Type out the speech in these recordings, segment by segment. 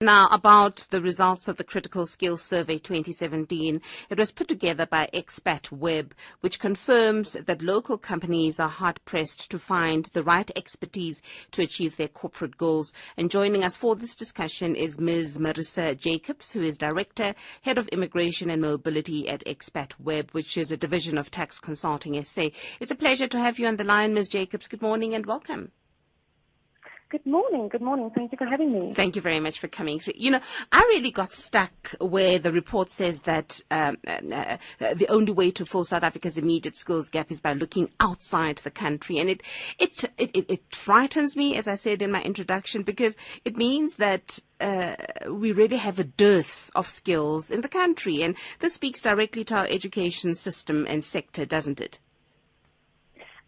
Now, about the results of the Critical Skills Survey 2017, it was put together by Expat Web, which confirms that local companies are hard-pressed to find the right expertise to achieve their corporate goals. And joining us for this discussion is Ms. Marisa Jacobs, who is Director, Head of Immigration and Mobility at Expat Web, which is a division of Tax Consulting SA. It's a pleasure to have you on the line, Ms. Jacobs. Good morning and welcome. Good morning. Good morning. Thank you for having me. Thank you very much for coming through. You know, I really got stuck where the report says that the only way to fill South Africa's immediate skills gap is by looking outside the country. And it frightens me, as I said in my introduction, because it means that we really have a dearth of skills in the country. And this speaks directly to our education system and sector, doesn't it?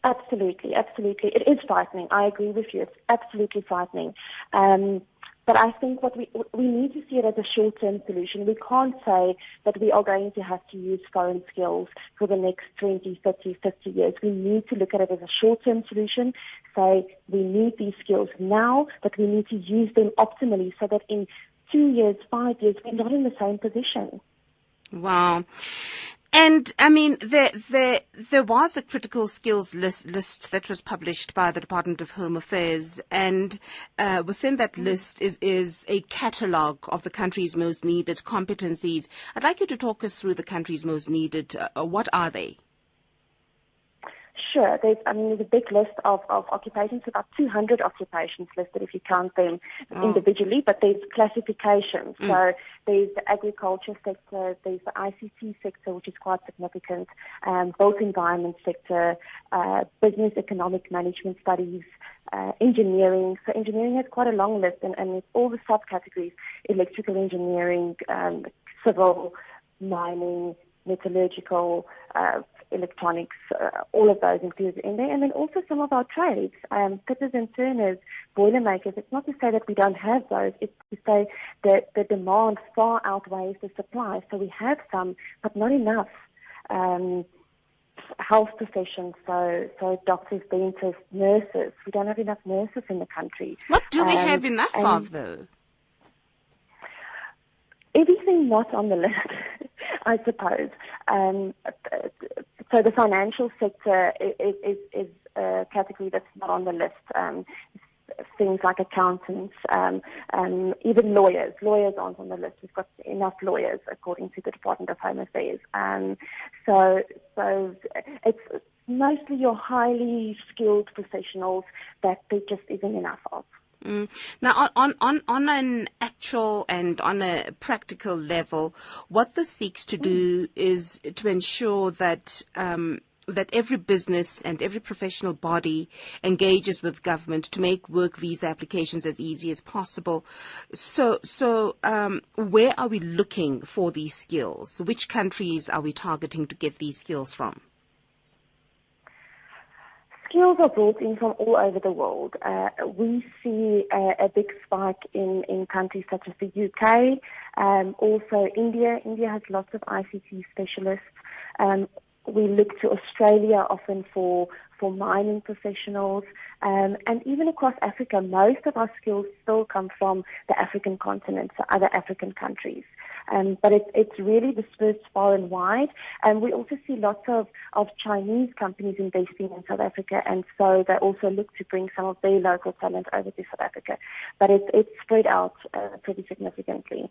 Absolutely, absolutely. It is frightening. I agree with you. It's absolutely frightening. But I think what we need to see it as a short-term solution. We can't say that we are going to have to use foreign skills for the next 20, 30, 50 years. We need to look at it as a short-term solution, say we need these skills now, but we need to use them optimally so that in 2 years, 5 years, we're not in the same position. Wow. And, I mean, there was a critical skills list that was published by the Department of Home Affairs, and within that list is a catalogue of the country's most needed competencies. I'd like you to talk us through the country's most needed. What are they? Sure. There's a big list of occupations, about 200 occupations listed if you count them individually, but there's classifications. So there's the agriculture sector, there's the ICT sector, which is quite significant, built environment sector, business economic management studies, engineering. So engineering has quite a long list, and it's all the subcategories: electrical engineering, civil, mining, metallurgical, electronics, all of those included in there. And then also some of our trades, fitters and turners, boilermakers. It's not to say that we don't have those. It's to say that the demand far outweighs the supply. So we have some, but not enough. Health professions, so doctors, dentists, nurses. We don't have enough nurses in the country. What do we have enough of, though? Everything not on the list, I suppose. So the financial sector is a category that's not on the list. Things like accountants, even lawyers. Lawyers aren't on the list. We've got enough lawyers, according to the Department of Home Affairs. So it's mostly your highly skilled professionals that there just isn't enough of. Now, on an actual and on a practical level, what this seeks to do is to ensure that that every business and every professional body engages with government to make work visa applications as easy as possible. So where are we looking for these skills? Which countries are we targeting to get these skills from? Skills are brought in from all over the world. We see a big spike in countries such as the UK, also India. India has lots of ICT specialists. We look to Australia often for mining professionals, and even across Africa, most of our skills still come from the African continent, so other African countries. But it's really dispersed far and wide, and we also see lots of Chinese companies investing in South Africa, and so they also look to bring some of their local talent over to South Africa. But it's spread out pretty significantly.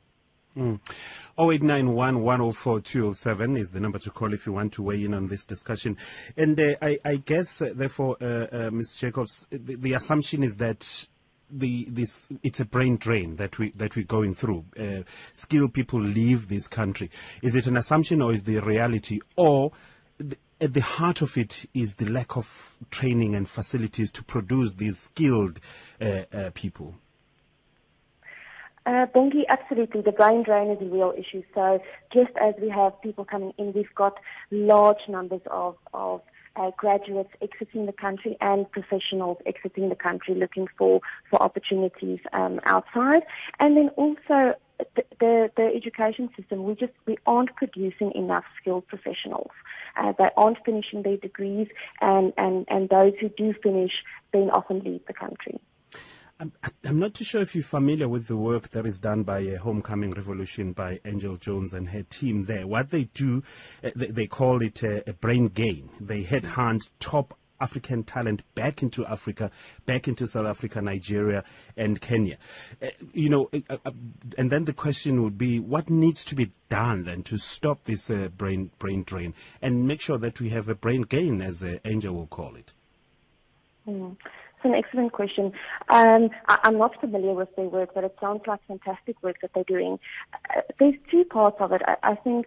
0891 104 207 is the number to call if you want to weigh in on this discussion. And I guess, therefore, Ms. Jacobs, the assumption is that it's a brain drain that we're going through. Skilled people leave this country. Is it an assumption or is the reality? Or at the heart of it is the lack of training and facilities to produce these skilled people? Bongi, absolutely. The brain drain is a real issue. So just as we have people coming in, we've got large numbers of graduates exiting the country and professionals exiting the country looking for opportunities outside. And then also the education system, we aren't producing enough skilled professionals. They aren't finishing their degrees, and those who do finish then often leave the country. I'm not too sure if you're familiar with the work that is done by Homecoming Revolution by Angel Jones and her team there. What they do, they call it a brain gain. They headhunt top African talent back into Africa, back into South Africa, Nigeria, and Kenya. And then the question would be, what needs to be done then to stop this brain drain and make sure that we have a brain gain, as Angel will call it? It's an excellent question. I'm not familiar with their work, but it sounds like fantastic work that they're doing. There's two parts of it. I think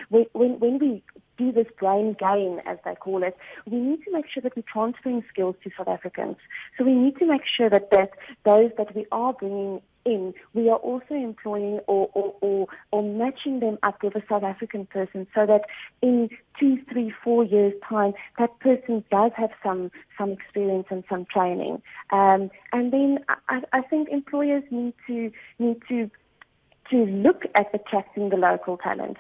when we do this brain gain, as they call it, we need to make sure that we're transferring skills to South Africans. So we need to make sure that those that we are bringing in, we are also employing or matching them up with a South African person, so that in 2, 3, 4 years' time, that person does have some experience and some training. And then I think employers need to look at attracting the local talent,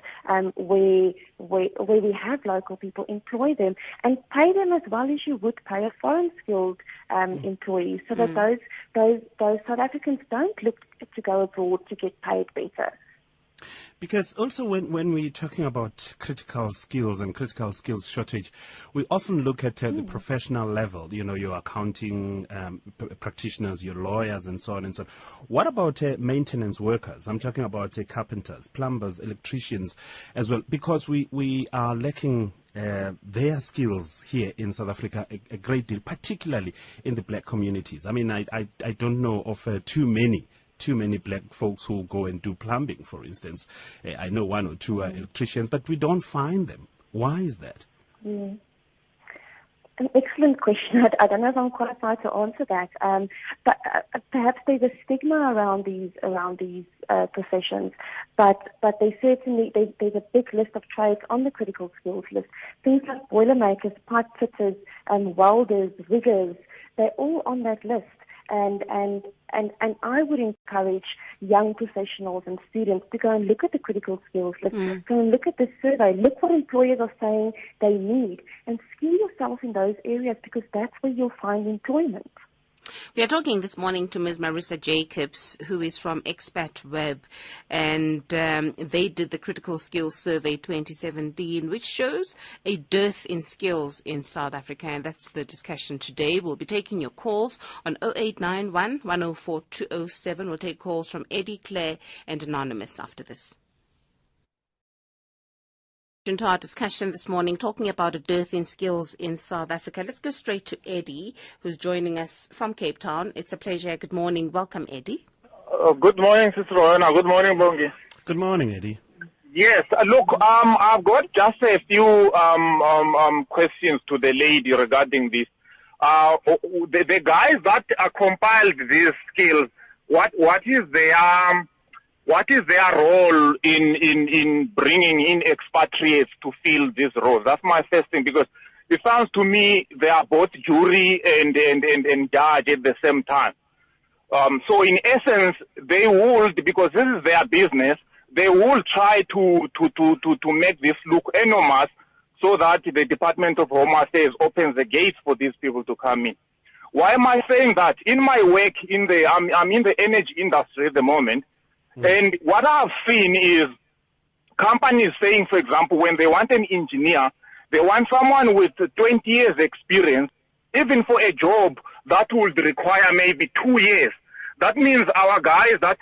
where we have local people, employ them and pay them as well as you would pay a foreign skilled employee, so that those South Africans don't look to go abroad to get paid better. Because also when we're talking about critical skills and critical skills shortage, we often look at the professional level, your accounting practitioners, your lawyers, and so on and so on. What about maintenance workers? I'm talking about carpenters, plumbers, electricians as well, because we are lacking their skills here in South Africa a great deal, particularly in the black communities. I mean, I don't know of too many black folks who go and do plumbing, for instance. I know one or two are electricians, but we don't find them. Why is that? An excellent question. I don't know if I'm qualified to answer that. But perhaps there's a stigma around these professions. But they certainly there's a big list of trades on the critical skills list. Things like boilermakers, pipe fitters, welders, riggers. They're all on that list. And I would encourage young professionals and students to go and look at the critical skills list, go and look at the survey, look what employers are saying they need, and skill yourself in those areas, because that's where you'll find employment. We are talking this morning to Ms. Marisa Jacobs, who is from Expat Web, and they did the Critical Skills Survey 2017, which shows a dearth in skills in South Africa, and that's the discussion today. We'll be taking your calls on 0891 104 207. We'll take calls from Eddie, Claire, and Anonymous after this. To our discussion this morning, talking about a dearth in skills in South Africa. Let's go straight to Eddie, who's joining us from Cape Town. It's a pleasure. Good morning. Welcome, Eddie. Good morning, Sister Rowana. Good morning, Bongi. Good morning, Eddie. Yes, look, I've got just a few questions to the lady regarding this. The guys that compiled these skills, what is their role in bringing in expatriates to fill these roles? That's my first thing, because it sounds to me they are both jury and judge at the same time. So in essence, they would, because this is their business, they will try to make this look enormous, so that the Department of Home Affairs opens the gates for these people to come in. Why am I saying that? In my work, I'm in the energy industry at the moment. And what I've seen is companies saying, for example, when they want an engineer, they want someone with 20 years experience, even for a job that would require maybe 2 years. That means our guys that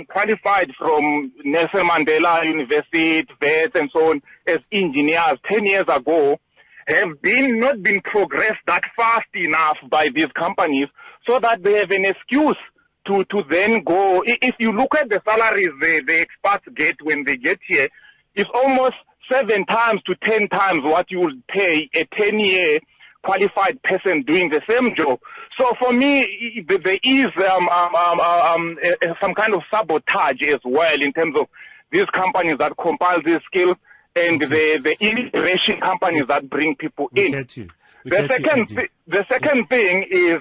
qualified from Nelson Mandela University, VET, and so on as engineers 10 years ago have not been progressed that fast enough by these companies, so that they have an excuse to then go. If you look at the salaries the expats get when they get here, it's almost 7 times to 10 times what you would pay a 10-year qualified person doing the same job. So for me, there is some kind of sabotage as well in terms of these companies that compile these skills and the immigration companies that bring people in. The second thing is,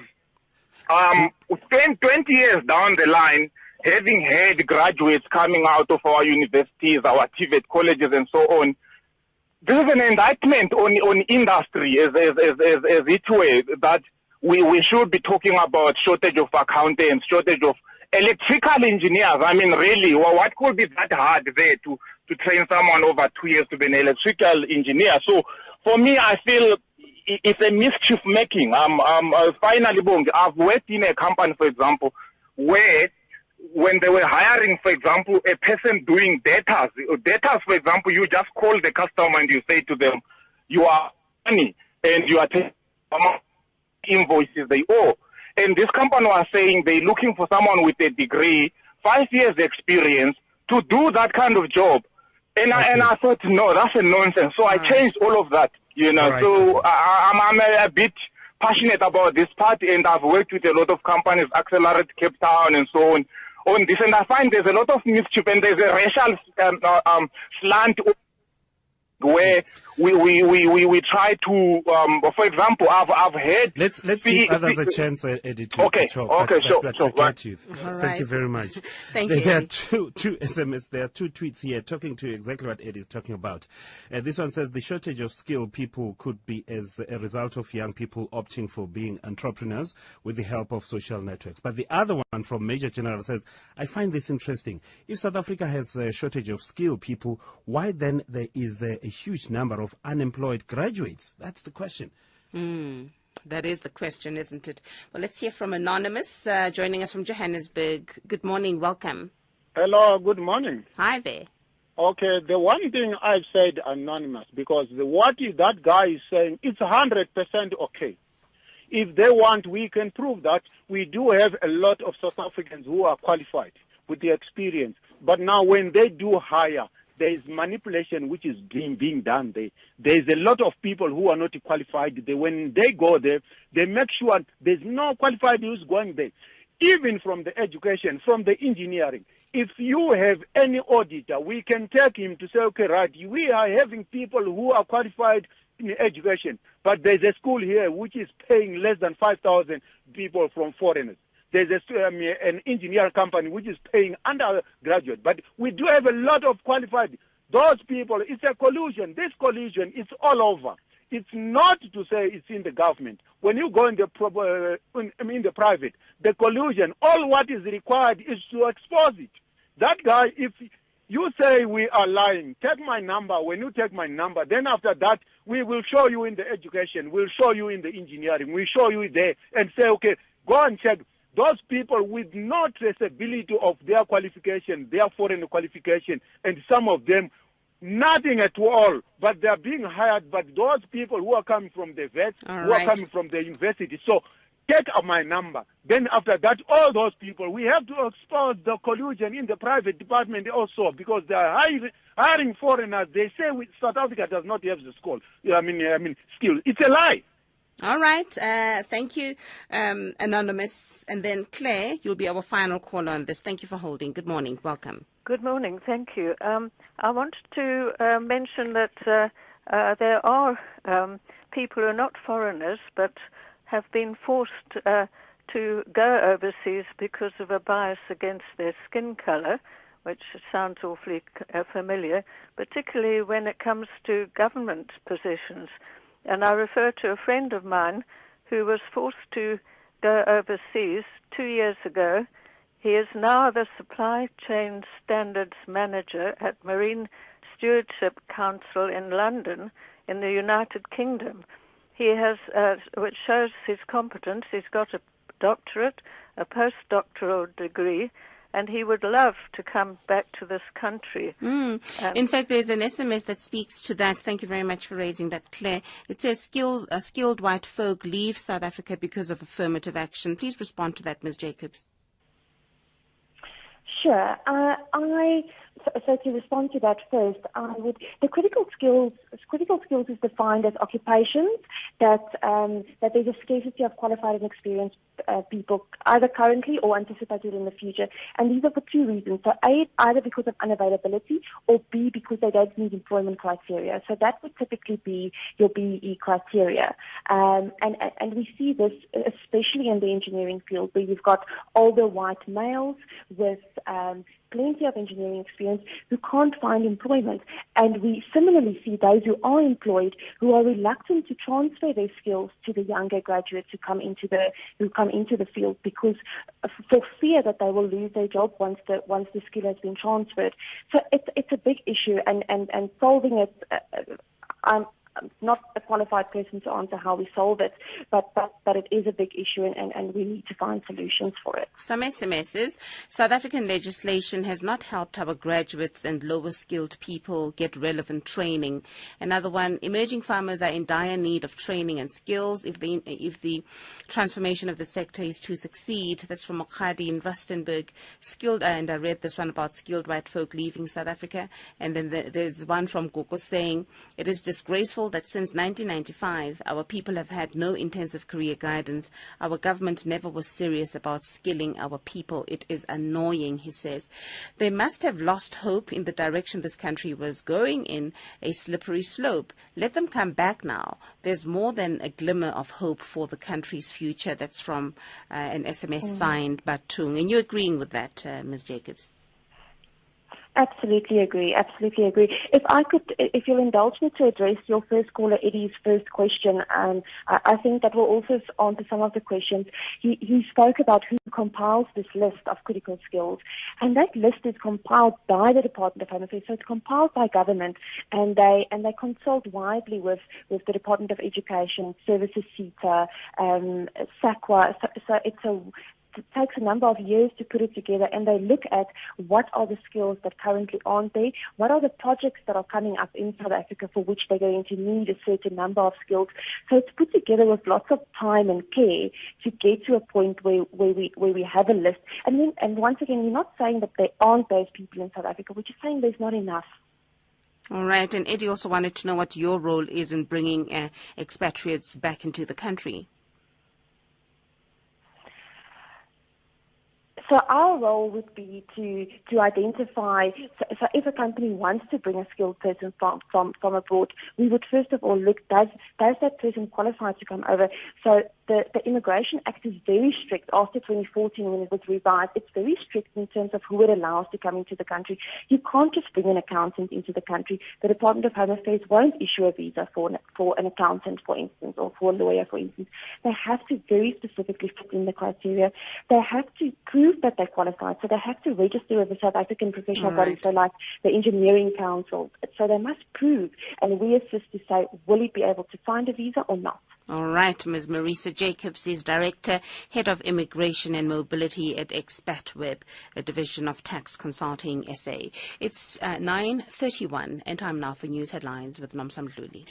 20 years down the line, having had graduates coming out of our universities, our TVET colleges, and so on, this is an indictment on industry as it were, that we should be talking about shortage of accountants, shortage of electrical engineers. I mean, really, what could be that hard there to train someone over 2 years to be an electrical engineer? So for me, I feel it's a mischief making. Finally, Bong, I've worked in a company, for example, where when they were hiring, for example, a person doing data, for example, you just call the customer and you say to them, you are money and you are taking invoices they owe. And this company was saying they're looking for someone with a degree, 5 years experience to do that kind of job. And I thought, no, that's a nonsense. So I changed all of that, you know. Right. So I'm a bit passionate about this part, and I've worked with a lot of companies, Accelerate Cape Town and so on this. And I find there's a lot of mischief and there's a racial slant where we try to, for example, I've heard. Let's give others a chance, Eddie, to talk. Sure. Thank you very much. Thank you. There are two SMS. There are two tweets here talking to exactly what Eddie is talking about. This one says the shortage of skilled people could be as a result of young people opting for being entrepreneurs with the help of social networks. But the other one from Major General says, I find this interesting. If South Africa has a shortage of skilled people, why then there is a huge number of unemployed graduates? That's the question. That is the question, isn't it? Well, let's hear from Anonymous, joining us from Johannesburg. Good morning. Welcome. Hello. Good morning. Hi there. Okay. The one thing I've said, Anonymous, because that guy is saying, it's 100% okay. If they want, we can prove that. We do have a lot of South Africans who are qualified with the experience. But now when they do hire, there is manipulation which is being done there. There is a lot of people who are not qualified. When they go there, they make sure there's no qualified who's going there. Even from the education, from the engineering, if you have any auditor, we can take him to say, okay, right, we are having people who are qualified in education, but there's a school here which is paying less than 5,000 people from foreigners. There's an engineer company which is paying undergraduate, but we do have a lot of qualified. Those people, it's a collusion. This collusion is all over. It's not to say it's in the government. When you go in the private, the collusion, all what is required is to expose it. That guy, if you say we are lying, take my number. When you take my number, then after that, we will show you in the education, we'll show you in the engineering, we'll show you there and say, okay, go and check. Those people with no traceability of their qualification, their foreign qualification, and some of them, nothing at all, but they are being hired. But those people who are coming from the vet, who are coming from the university. So take my number. Then after that, all those people, we have to expose the collusion in the private department also, because they are hiring foreigners. They say South Africa does not have the skill. Skill. It's a lie. All right. Thank you, Anonymous. And then Claire, you'll be our final caller on this. Thank you for holding. Good morning. Welcome. Good morning. Thank you. I wanted to mention that there are people who are not foreigners but have been forced to go overseas because of a bias against their skin color, which sounds awfully familiar, particularly when it comes to government positions. And I refer to a friend of mine who was forced to go overseas 2 years ago. He is now the Supply Chain Standards Manager at Marine Stewardship Council in London in the United Kingdom. He has, which shows his competence, he's got a doctorate, a postdoctoral degree, and he would love to come back to this country. In fact, there's an SMS that speaks to that. Thank you very much for raising that, Claire. It says skilled white folk leave South Africa because of affirmative action. Please respond to that, Ms. Jacobs. Sure. So to respond to that first, the critical skills is defined as occupations that there's a scarcity of qualified and experienced people, either currently or anticipated in the future. And these are for two reasons. So A, either because of unavailability, or B, because they don't meet employment criteria. So that would typically be your BE criteria. And we see this especially in the engineering field, where you've got older white males with plenty of engineering experience who can't find employment. And we similarly see those who are employed who are reluctant to transfer their skills to the younger graduates who come into the field because for fear that they will lose their job once the skill has been transferred. So it's a big issue, and solving it. I'm not a qualified person to answer how we solve it, but it is a big issue, and we need to find solutions for it. Some SMSs. South African legislation has not helped our graduates and lower skilled people get relevant training. Another one, emerging farmers are in dire need of training and skills if the transformation of the sector is to succeed. That's from Mokhadi in Rustenburg. And I read this one about skilled white folk leaving South Africa. And then there's one from Gogo saying, it is disgraceful that since 1995, our people have had no intensive career guidance. Our government never was serious about skilling our people. It is annoying, he says. They must have lost hope in the direction this country was going in, a slippery slope. Let them come back now. There's more than a glimmer of hope for the country's future. That's from an SMS signed Batung. And you're agreeing with that, Ms. Jacobs? Absolutely agree. If you'll indulge me to address your first caller, Eddie's first question, I think that will also answer some of the questions. He spoke about who compiles this list of critical skills, and that list is compiled by the Department of Home Affairs. So it's compiled by government, and they consult widely with the Department of Education, Services CETA, SAQA. So it takes a number of years to put it together, and they look at what are the skills that currently aren't there, what are the projects that are coming up in South Africa for which they're going to need a certain number of skills. So it's put together with lots of time and care to get to a point where we have a list. And once again, we're not saying that there aren't those people in South Africa. We're just saying there's not enough. All right. And Eddie also wanted to know what your role is in bringing expatriates back into the country. So our role would be to identify, so if a company wants to bring a skilled person from abroad, we would first of all look, does that person qualify to come over? So the Immigration Act is very strict after 2014 when it was revised. It's very strict in terms of who it allows to come into the country. You can't just bring an accountant into the country. The Department of Home Affairs won't issue a visa for an accountant, for instance, or for a lawyer, for instance. They have to very specifically fit in the criteria. They have to prove that they qualify. So they have to register with the South African professional body, so like the Engineering Council. So they must prove, and we assist to say, will he be able to find a visa or not? All right. Ms. Marisa Jacobs is Director, Head of Immigration and Mobility at ExpatWeb, a division of Tax Consulting SA. It's 9:31, and time now for news headlines with Nomsa Mdluli.